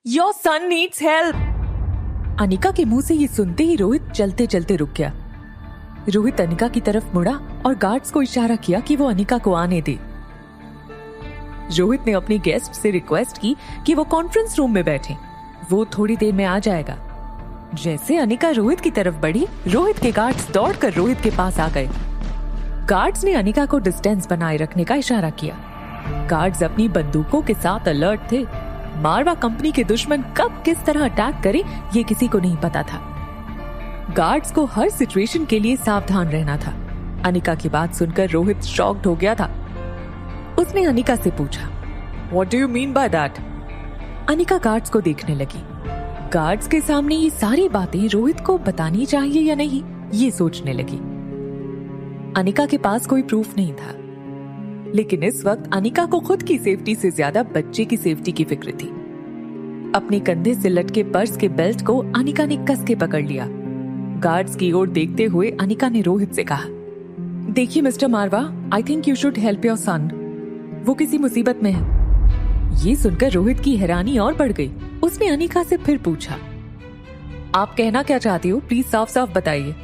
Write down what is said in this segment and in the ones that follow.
Your son needs help. Anika के मुंह से ये सुनते ही रोहित चलते चलते रुक गया। रोहित अनिका की तरफ मुड़ा और गार्ड्स को इशारा किया कि वो अनिका को आने दे। रोहित ने अपनी गेस्ट से रिक्वेस्ट की कि वो कॉन्फ्रेंस रूम में बैठें, वो थोड़ी देर में आ जाएगा। जैसे अनिका रोहित की तरफ बढ़ी, रोहित के गार्ड्स दौड़कर रोहित के पास आ गए। गार्ड्स ने अनिका को डिस्टेंस बनाए रखने का इशारा किया। गार्ड्स अपनी बंदूकों के साथ अलर्ट थे। मारवा कंपनी के दुश्मन कब किस तरह अटैक करे ये किसी को नहीं पता था। गार्ड्स को हर सिचुएशन के लिए सावधान रहना था। अनिका की बात सुनकर रोहित शॉक्ड हो गया था। उसने अनिका से पूछा, What do you mean by that? Anika guards को देखने लगी। गार्ड्स के सामने ये सारी बातें रोहित को बतानी चाहिए या नहीं, ये सोचने लगी। अनिका के पास कोई प्रूफ नहीं था, लेकिन इस वक्त अनिका को खुद की सेफ्टी से ज्यादा बच्चे की सेफ्टी की फिक्र थी। अपने कंधे से लटके पर्स के बेल्ट को अनिका ने कस के पकड़ लिया। गार्ड्स की ओर देखते हुए अनिका ने रोहित से कहा, देखिए mister Marwa, I think you should help your son. वो किसी मुसीबत में है। ये सुनकर रोहित की हैरानी और बढ़ गई। उसने अनिका से फिर पूछा, आप कहना क्या चाहती हो, प्लीज साफ साफ बताइए।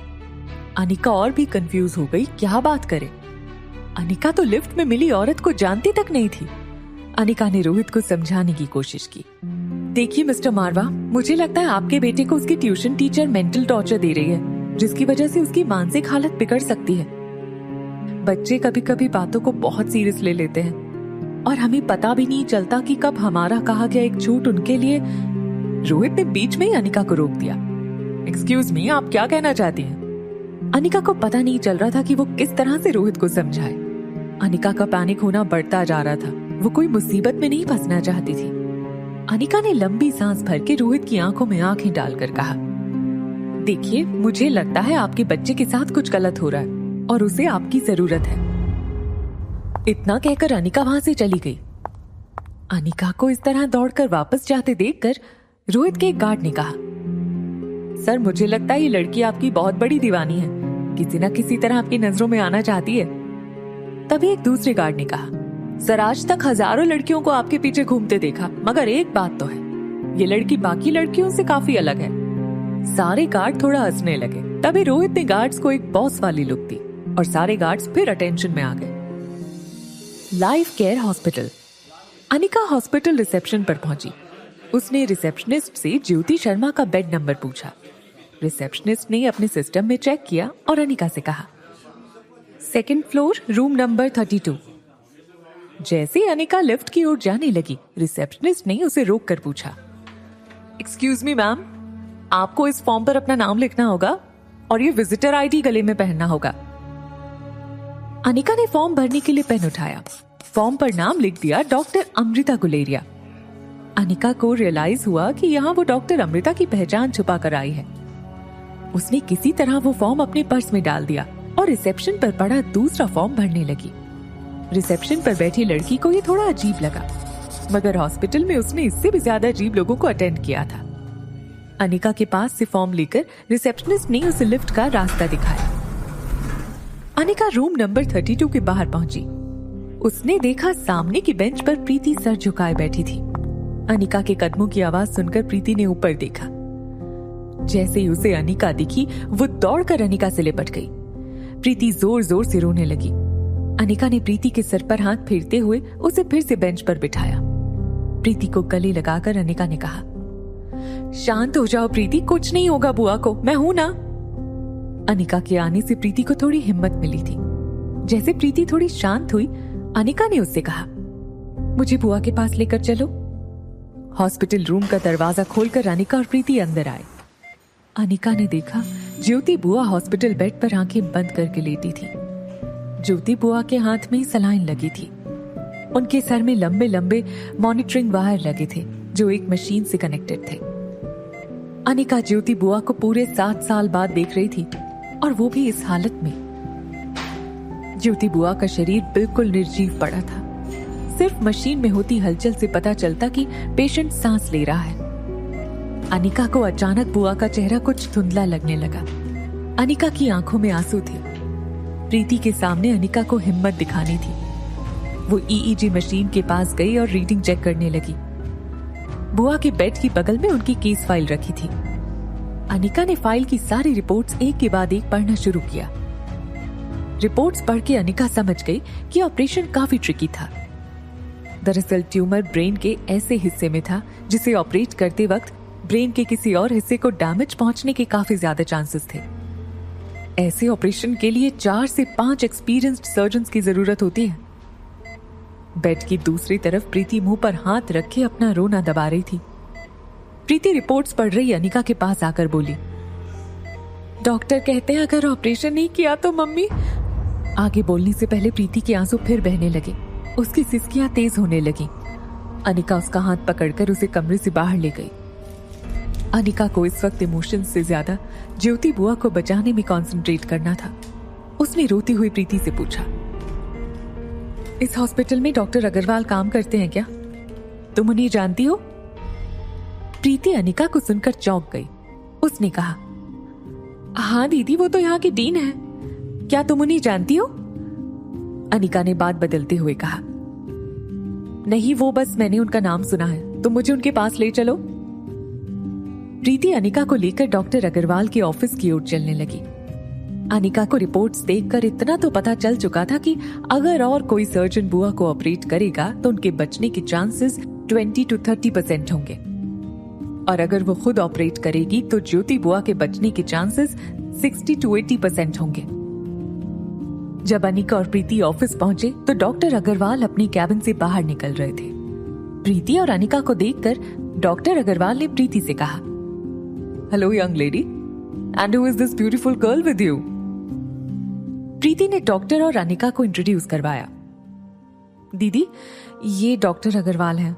अनिका और भी कंफ्यूज हो गई, क्या बात करे। अनिका तो लिफ्ट में मिली औरत को जानती तक नहीं थी। अनिका ने रोहित को समझाने की कोशिश की, देखिए मिस्टर मारवा, मुझे लगता है आपके बेटे को उसकी ट्यूशन टीचर मेंटल टॉर्चर दे रही है, जिसकी वजह से उसकी मानसिक हालत बिगड़ सकती है। बच्चे कभी कभी बातों को बहुत सीरियस ले लेते हैं और हमें पता भी नहीं चलता कि कब हमारा कहा गया एक झूठ उनके लिए। रोहित ने बीच में ही अनिका को रोक दिया। एक्सक्यूज मी, आप क्या कहना चाहती हैं? अनिका को पता नहीं चल रहा था कि वो किस तरह से रोहित को समझाए। अनिका का पैनिक होना बढ़ता जा रहा था। वो कोई मुसीबत में नहीं फंसना चाहती थी। अनिका ने लंबी सांस भर के रोहित की आंखों में आंखें डालकर कहा, देखिए, मुझे लगता है आपके बच्चे के साथ कुछ गलत हो रहा है और उसे आपकी जरूरत है। इतना कहकर अनिका वहां से चली गई। अनिका को इस तरह दौड़कर वापस जाते देखकर रोहित के एक गार्ड ने कहा, सर, मुझे लगता है ये लड़की आपकी बहुत बड़ी दीवानी है, किसी न किसी तरह आपकी नजरों में आना चाहती है। तभी एक दूसरे गार्ड ने कहा, सर, आज तक हजारों लड़कियों को आपके पीछे घूमते देखा, मगर एक बात तो है, ये लड़की बाकी लड़कियों से काफी अलग है। सारे गार्ड थोड़ा हंसने लगे। तभी रोहित ने गार्ड्स को एक बॉस वाली लुक दी और सारे गार्ड्स फिर अटेंशन में आ गए। Life care hospital. Anika hospital reception पर पहुंची। उसने रिसेप्शनिस्ट से ज्योति शर्मा का बेड नंबर पूछा। रिसेप्शनिस्ट ने अपने सिस्टम में चेक किया और अनिका से कहा, 2nd फ्लोर, रूम नंबर 32। जैसे अनिका लिफ्ट की ओर जाने लगी, रिसेप्शनिस्ट ने उसे रोक कर पूछा, एक्सक्यूज मी मैम, आपको इस फॉर्म पर अपना नाम लिखना होगा और ये विजिटर आईडी गले में पहनना होगा। अनिका ने फॉर्म भरने के लिए पेन उठाया। फॉर्म पर नाम लिख दिया, डॉक्टर अमृता गुलेरिया। अनिका को रियलाइज हुआ कि यहाँ वो डॉक्टर अमृता की पहचान छुपा कर आई है। उसने किसी तरह वो फॉर्म अपने पर्स में डाल दिया और रिसेप्शन पर पड़ा दूसरा फॉर्म भरने लगी। रिसेप्शन पर बैठी लड़की को ये थोड़ा अजीब लगा, मगर हॉस्पिटल में उसने इससे भी ज्यादा अजीब लोगों को अटेंड किया था। अनिका के पास से फॉर्म लेकर रिसेप्शनिस्ट ने उसे लिफ्ट का रास्ता दिखाया। अनिका रूम नंबर 32 के बाहर पहुंची। उसने देखा सामने की बेंच पर प्रीति सर झुकाए बैठी थी। अनिका के कदमों की आवाज सुनकर प्रीति ने ऊपर देखा। जैसे ही उसे अनिका दिखी, वो दौड़कर अनिका से लिपट गई। प्रीति जोर जोर से रोने लगी। अनिका ने प्रीति के सर पर हाथ फेरते हुए उसे फिर से बेंच पर बिठाया। प्रीति को गले लगाकर अनिका ने कहा, शांत हो जाओ प्रीति, कुछ नहीं होगा बुआ को, मैं हूं ना। अनिका के आने से प्रीति को थोड़ी हिम्मत मिली थी। जैसे प्रीति थोड़ी शांत हुई, अनिका ने उससे कहा, मुझे बुआ के पास लेकर चलो। हॉस्पिटल रूम का दरवाजा खोलकर अनिका और प्रीति अंदर आए। अनिका ने देखा ज्योति बुआ हॉस्पिटल बेड पर आंखें बंद करके लेटी थी। ज्योति बुआ के हाथ में सलाइन लगी थी। उनके सर में लंबे लंबे मॉनिटरिंग वायर लगे थे जो एक मशीन से कनेक्टेड थे। अनिका ज्योति बुआ को पूरे 7 साल बाद देख रही थी, और वो भी इस हालत में। ज्योति बुआ का शरीर बिल्कुल निर्जीव पड़ा था। सिर्फ मशीन में होती हलचल से पता चलता कि पेशेंट सांस ले रहा है। अनिका को अचानक बुआ का चेहरा कुछ धुंधला लगने लगा। अनिका की आंखों में आंसू थे। प्रीति के सामने अनिका को हिम्मत दिखानी थी। वो ईईजी मशीन के पास गई और रीडिंग चेक करने लगी। बुआ के बेड की बगल में उनकी केस फाइल रखी थी। अनिका ने फाइल की सारी रिपोर्ट्स एक के बाद एक पढ़ना शुरू किया। रिपोर्ट्स पढ़ के अनिका समझ गई कि ऑपरेशन काफी ट्रिकी था। दरअसल ट्यूमर ब्रेन के ऐसे हिस्से में था जिसे ऑपरेट करते वक्त ब्रेन के किसी और हिस्से को डैमेज पहुंचने के काफी ज्यादा चांसेस थे। ऐसे ऑपरेशन के लिए 4 से 5 एक्सपीरियंस्ड सर्जन्स की जरूरत होती है। बेड की दूसरी तरफ प्रीति मुंह पर हाथ रखे अपना रोना दबा रही थी। प्रीति रिपोर्ट्स पढ़ रही अनिका के पास आकर बोली, डॉक्टर कहते हैं अगर ऑपरेशन नहीं किया तो मम्मी। आगे बोलने से पहले प्रीति के आंसू फिर बहने लगे। उसकी सिसकियां तेज होने लगी। अनिका उसका हाथ पकड़कर उसे कमरे से बाहर ले गई। अनिका को इस वक्त इमोशन से ज्यादा ज्योति बुआ को बचाने में कंसंट्रेट करना था। उसने रोती हुई प्रीति से पूछा, इस हॉस्पिटल में डॉक्टर अग्रवाल काम करते हैं क्या? तुम उन्हें जानती हो? प्रीति अनिका को सुनकर चौंक गई। उसने कहा, हाँ दीदी, वो तो यहाँ की डीन है। क्या तुम उन्हें जानती हो? अनिका ने बात बदलते हुए कहा, नहीं, वो बस मैंने उनका नाम सुना है। तुम मुझे उनके पास ले चलो। प्रीति अनिका को लेकर डॉक्टर अग्रवाल के ऑफिस की ओर चलने लगी। अनिका को रिपोर्ट्स देखकर इतना तो पता चल चुका था कि अगर और कोई सर्जन बुआ को ऑपरेट करेगा तो उनके बचने के चांसेस 20 to 30% होंगे, और अगर वो खुद ऑपरेट करेगी तो ज्योति बुआ के बचने के चांसेस 60 to 80% होंगे। जब अनिका और प्रीति ऑफिस पहुंचे तो डॉक्टर अग्रवाल अपनी कैबिन से बाहर निकल रहे थे। प्रीति और अनिका को देखकर डॉक्टर अग्रवाल ने प्रीति से कहा, hello young lady, and who is this beautiful girl with you? Preeti ने डॉक्टर और अनिका को इंट्रोड्यूस करवाया। दीदी, ये डॉक्टर अग्रवाल हैं,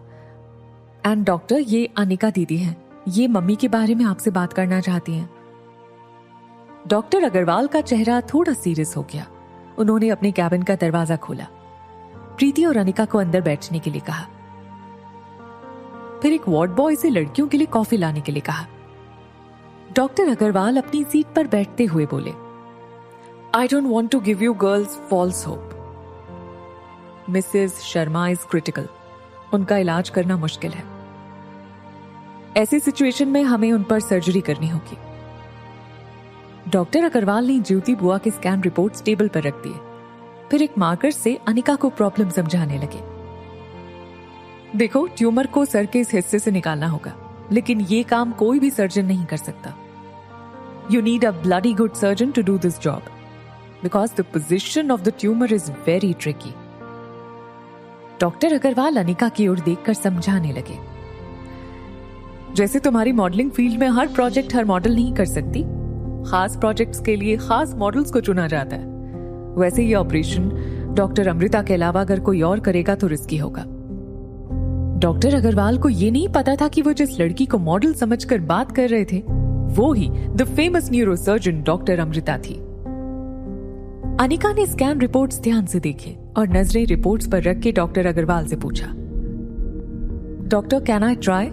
एंड डॉक्टर, ये अनिका दीदी हैं। ये मम्मी के बारे में आपसे बात करना चाहती हैं। डॉक्टर अग्रवाल का चेहरा थोड़ा सीरियस हो गया। उन्होंने अपने कैबिन का दरवाजा खोला, प्रीति और अनिका को अंदर बैठने के लिए कहा, फिर एक वार्ड बॉय से लड़कियों के लिए कॉफी लाने के लिए कहा। डॉक्टर अग्रवाल अपनी सीट पर बैठते हुए बोले, I don't want to give you girls false hope. Mrs Sharma is critical. उनका इलाज करना मुश्किल है। ऐसी सिचुएशन में हमें उन पर सर्जरी करनी होगी। डॉक्टर अग्रवाल ने ज्योति बुआ के स्कैन रिपोर्ट्स टेबल पर रख दिए। फिर एक मार्कर से अनिका को प्रॉब्लम समझाने लगे। देखो, ट्यूमर को सर के इस हिस्से से निकालना होगा, लेकिन ये काम कोई भी सर्जन नहीं कर सकता। You need a bloody good surgeon to do this job, because the position of the tumour is very tricky. Doctor Agarwal Anika की ओर देखकर समझाने लगे, जैसे तुम्हारी मॉडलिंग फील्ड में हर प्रोजेक्ट हर मॉडल नहीं कर सकती, खास प्रोजेक्ट्स के लिए खास मॉडल्स को चुना जाता है, वैसे ये ऑपरेशन डॉक्टर अमृता के अलावा अगर कोई और करेगा तो रिस्की होगा। डॉक्टर अग्रवाल को ये नहीं पता था कि वो जिस लड़की को मॉडल समझकर बात कर रहे थे वो ही the famous neurosurgeon doctor Amrita थी। अनिका ने स्कैन रिपोर्ट्स ध्यान से देखे और नजरें रिपोर्ट्स पर रख के डॉक्टर अग्रवाल से पूछा, doctor, can I try?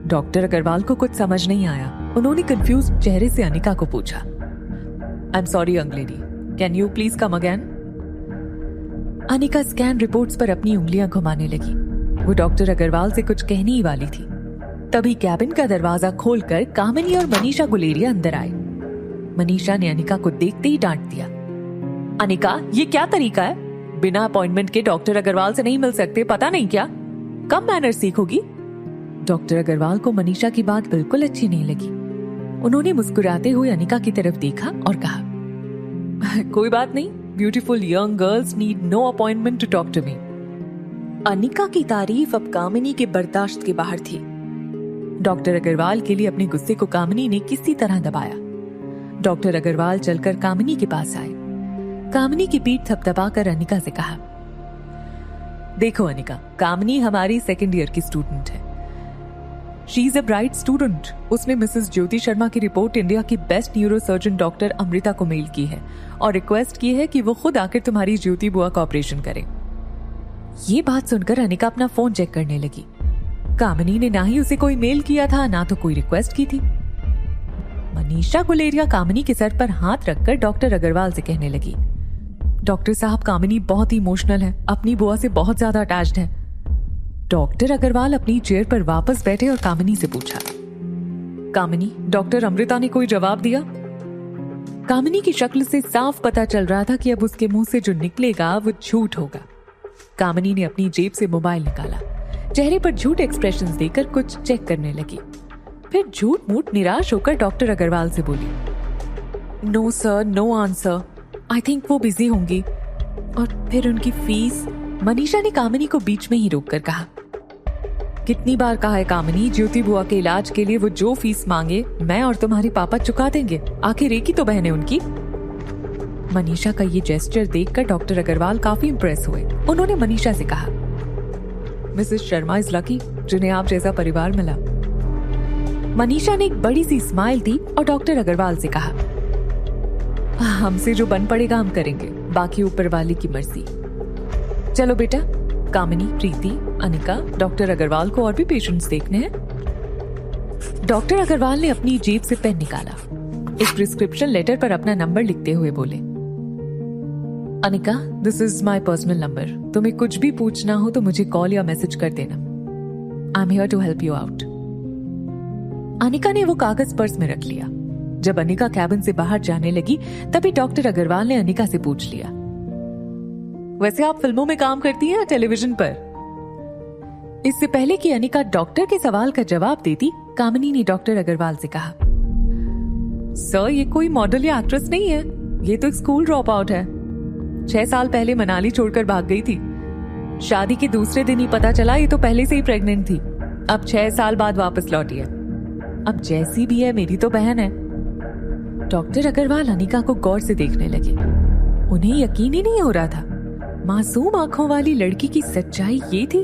Doctor Agarwal को कुछ समझ नहीं आया। उन्होंने कंफ्यूज चेहरे से अनिका को पूछा, I am sorry young lady, can you please come again? Anika scan reports पर अपनी उंगलियां घुमाने लगी। वो डॉक्टर अग्रवाल से कुछ कहने ही वाली थी, तभी कैबिन का दरवाजा खोलकर कामिनी और मनीषा गुलेरिया अंदर आए। मनीषा ने अनिका को देखते ही डांट दिया, अनिका, ये क्या तरीका है? बिना अपॉइंटमेंट के डॉक्टर अग्रवाल से नहीं मिल सकते, पता नहीं क्या? कब मैनर सीखोगी? डॉक्टर अग्रवाल को मनीषा की बात बिल्कुल अच्छी नहीं लगी। उन्होंने मुस्कुराते हुए अनिका की तरफ देखा और कहा, कोई बात नहीं, beautiful young girls need no appointment to talk to me. Anika की तारीफ अब कामिनी के बर्दाश्त के बाहर थी। डॉक्टर अग्रवाल के लिए अपने गुस्से को कामिनी ने किसी तरह दबाया। डॉक्टर अग्रवाल चलकर कामिनी के पास आए। कामिनी की पीठ थपथपाकर अनिका से कहा, देखो अनिका, कामिनी हमारी सेकेंड ईयर की स्टूडेंट है। She is a bright student. उसने मिसेस ज्योति शर्मा की रिपोर्ट इंडिया की बेस्ट न्यूरोसर्जन डॉक्टर अमृता को मेल की है और रिक्वेस्ट की है कि वो खुद आकर तुम्हारी ज्योति बुआ का ऑपरेशन करे। ये बात सुनकर अनिका अपना फोन चेक करने लगी। कामिनी ने ना ही उसे कोई मेल किया था, ना तो कोई रिक्वेस्ट की थी। मनीषा गुलेरिया कामिनी के सर पर हाथ रखकर डॉक्टर अग्रवाल से कहने लगी, डॉक्टर साहब, कामिनी बहुत ही इमोशनल है, अपनी बुआ से बहुत ज्यादा अटैच्ड है। डॉक्टर अग्रवाल अपनी चेयर पर वापस बैठे और कामिनी से पूछा, कामिनी, डॉक्टर अमृता ने कोई जवाब दिया? कामिनी की शक्ल से साफ पता चल रहा था कि अब उसके मुंह से जो निकलेगा वो झूठ होगा। कामिनी ने अपनी जेब से मोबाइल निकाला, चेहरे पर झूठ एक्सप्रेशंस देकर कुछ चेक करने लगी। फिर झूठ मूठ निराश होकर डॉक्टर अग्रवाल से बोली, no sir, no answer, I think वो बिजी होंगी। और फिर उनकी फीस? मनीषा ने कामिनी को बीच में ही रोककर कहा, कितनी बार कहा है कामिनी, ज्योति बुआ के इलाज के लिए वो जो फीस मांगे मैं और तुम्हारे पापा चुका देंगे, आखिर एक ही तो बहन है उनकी। मनीषा का ये जेस्चर देखकर डॉक्टर अग्रवाल काफी इंप्रेस हुए। उन्होंने मनीषा से कहा, मिसेस शर्मा इज लकी जिन्हें आप जैसा परिवार मिला। मनीषा ने एक बड़ी सी स्माइल दी और डॉक्टर अग्रवाल से कहा, हमसे जो बन पड़ेगा हम करेंगे, बाकी ऊपर वाले की मर्जी। चलो बेटा। कामिनी, प्रीति, अनिका, डॉक्टर अग्रवाल को और भी पेशेंट्स देखने हैं। डॉक्टर अग्रवाल ने अपनी जेब से पेन निकाला, एक प्रिस्क्रिप्शन लेटर पर अपना नंबर लिखते हुए बोले, Anika, this is my personal number, तुम्हें कुछ भी पूछना हो तो मुझे कॉल या मैसेज कर देना। I am here to help you out. Anika ने वो कागज पर्स में रख लिया। जब अनिका कैबिन से बाहर जाने लगी तभी डॉक्टर अग्रवाल ने अनिका से पूछ लिया, वैसे आप फिल्मों में काम करती हैं या टेलीविजन पर? इससे पहले कि अनिका डॉक्टर के सवाल का जवाब देती, कामिनी ने डॉक्टर अग्रवाल से कहा, सर ये कोई मॉडल या एक्ट्रेस नहीं है, ये तो एक स्कूल ड्रॉप आउट है। 6 साल पहले मनाली छोड़कर भाग गई थी। शादी के दूसरे दिन ही पता चला ये तो पहले से ही प्रेग्नेंट थी। अब 6 साल बाद वापस लौटी है। अब जैसी भी है मेरी तो बहन है। डॉक्टर अग्रवाल अनिका को गौर से देखने लगे। उन्हें यकीन ही नहीं हो रहा था, मासूम आंखों वाली लड़की की सच्चाई ये थी।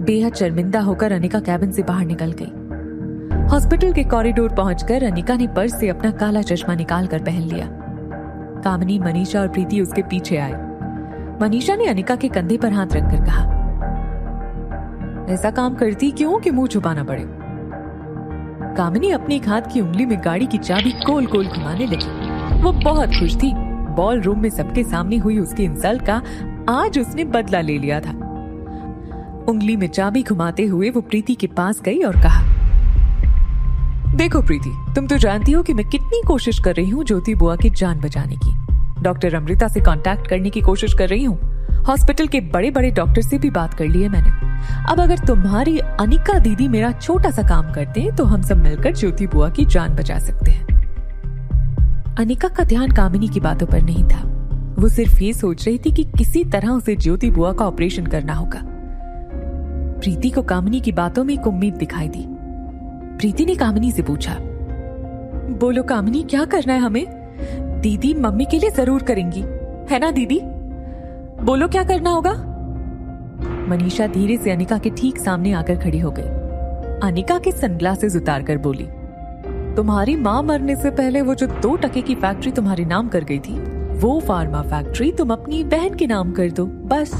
बेहद शर्मिंदा होकर अनिका कैबिन से बाहर निकल गई। हॉस्पिटल के कॉरिडोर पहुंचकर अनिका ने पर्स से अपना काला चश्मा निकालकर पहन लिया। कामिनी, मनीषा और प्रीति उसके पीछे आए। मनीषा ने अनिका के कंधे पर हाथ रखकर कहा, ऐसा काम करती क्यों कि मुंह छुपाना पड़े? कामिनी अपने एक हाथ की उंगली में गाड़ी की चाबी गोल गोल घुमाने लगी। वो बहुत खुश थी। बॉल रूम में सबके सामने हुई उसकी इंसल्ट का आज उसने बदला ले लिया था। उंगली में चाबी घुमाते हुए वो प्रीति के पास गई और कहा, देखो प्रीति, तुम तो जानती हो कि मैं कितनी कोशिश कर रही हूँ ज्योति बुआ की जान बचाने की। डॉक्टर अमृता से कांटेक्ट करने की कोशिश कर रही हूँ। हॉस्पिटल के बड़े बड़े डॉक्टर से भी बात कर ली है मैंने। अब अगर तुम्हारी अनिका दीदी मेरा छोटा सा काम करते हैं तो हम सब मिलकर ज्योति बुआ की जान बचा सकते हैं। अनिका का ध्यान कामिनी की बातों पर नहीं था। वो सिर्फ ये सोच रही थी कि किसी तरह उसे ज्योति बुआ का ऑपरेशन करना होगा। प्रीति को कामिनी की बातों में एक उम्मीद दिखाई दी। प्रीति ने कामिनी से पूछा, बोलो कामिनी, क्या करना है हमें? दीदी मम्मी के लिए जरूर करेंगी, है ना दीदी? बोलो क्या करना होगा? मनीषा धीरे से अनिका के ठीक सामने आकर खड़ी हो गई। अनिका के सनग्लासेस उतारकर बोली, तुम्हारी मां मरने से पहले वो जो 2 टके की फैक्ट्री तुम्हारे नाम कर गई थी, वो फार्मा फैक्ट्री तुम अपनी बहन के नाम कर दो, बस।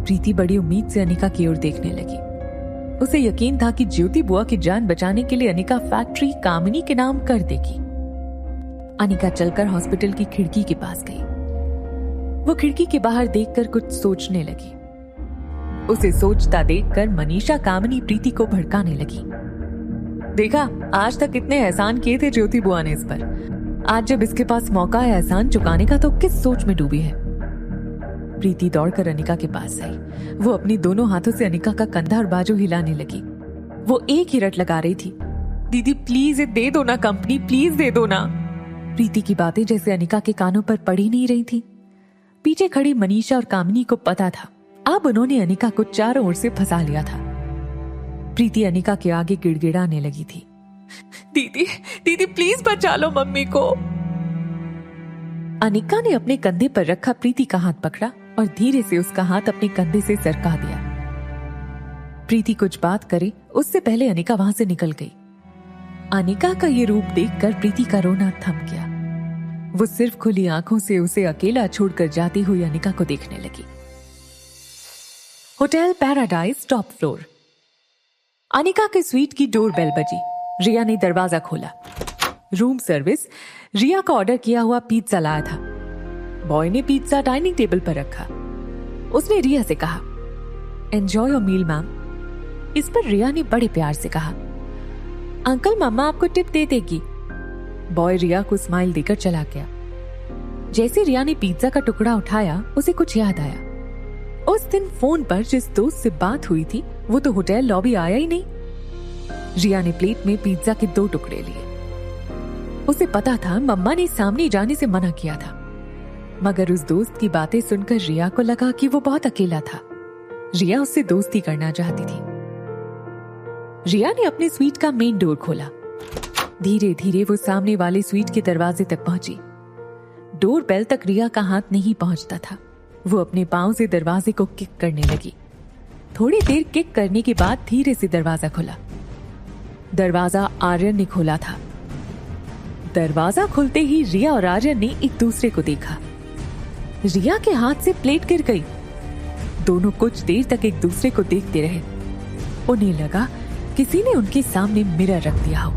प्रीति बड़ी उम्मीद से अनिका की ओर देखने लगी। उसे यकीन था कि ज्योति बुआ की जान बचाने के लिए अनिका फैक्ट्री कामिनी के नाम कर देगी। अनिका चलकर हॉस्पिटल की खिड़की के पास गई। वो खिड़की के बाहर देखकर कुछ सोचने लगी। उसे सोचता देखकर मनीषा कामिनी प्रीति को भड़काने लगी। देखा, आज तक कितने एहसान किए थे ज्योति बुआ ने इस पर। आज जब इसके पास मौका है एहसान चुकाने का तो किस सोच में डूबी है। प्रीति दौड़कर अनिका के पास आई। वो अपनी दोनों हाथों से अनिका का कंधा और बाजू हिलाने लगी। वो एक ही रट लगा रही थी, दीदी प्लीज ये दे दो ना कंपनी, प्लीज दे दो ना। प्रीति की बातें जैसे अनिका के कानों पर पड़ी नहीं रही थी। पीछे खड़ी मनीषा और कामिनी को पता था अब उन्होंने अनिका को चारों ओर से फंसा लिया था। प्रीति अनिका के आगे गिड़गिड़ाने लगी थी, दीदी दीदी प्लीज बचा लो मम्मी को। अनिका ने अपने कंधे पर रखा प्रीति का हाथ पकड़ा और धीरे से उसका हाथ अपने कंधे से सरका दिया। प्रीति कुछ बात करे उससे पहले अनिका वहां से निकल गई। अनिका का ये रूप देखकर प्रीति का रोना थम गया। वो सिर्फ खुली आंखों से उसे अकेला छोड़कर जाती हुई अनिका को देखने लगी। Hotel paradise top floor. Anika के स्वीट की डोरबेल बजी। रिया ने दरवाजा खोला। रूम सर्विस रिया का ऑर्डर किया हुआ पिज्जा लाया था। बॉय ने पिज्जा डाइनिंग टेबल पर रखा। उसने रिया से कहा, एंजॉय योर मील मैम। इस पर रिया ने बड़े प्यार से कहा, अंकल मम्मा आपको टिप दे देगी। बॉय रिया को स्माइल देकर चला गया। जैसे रिया ने पिज्जा का टुकड़ा उठाया, उसे कुछ याद आया। उस दिन फोन पर जिस दोस्त से बात हुई थी वो तो होटल लॉबी आया ही नहीं। रिया ने प्लेट में पिज्जा के 2 टुकड़े लिए। उसे पता था मम्मा ने सामने जाने से मना किया था, मगर उस दोस्त की बातें सुनकर रिया को लगा कि वो बहुत अकेला था। रिया उससे दोस्ती करना चाहती थी। रिया ने अपने स्वीट का मेन डोर खोला। धीरे धीरे वो सामने वाले स्वीट के दरवाजे तक पहुंची। डोर बेल तक रिया का हाथ नहीं पहुंचता था। वो अपने पांव से दरवाजे को किक करने लगी। थोड़ी देर किक करने के बाद धीरे से दरवाजा खुला। दरवाजा आर्यन ने खोला था। दरवाजा खुलते ही रिया और आर्यन ने एक दूसरे को देखा। रिया के हाथ से प्लेट गिर गई। दोनों कुछ देर तक एक दूसरे को देखते रहे। उन्हें लगा किसी ने उनके सामने मिरर रख दिया हो।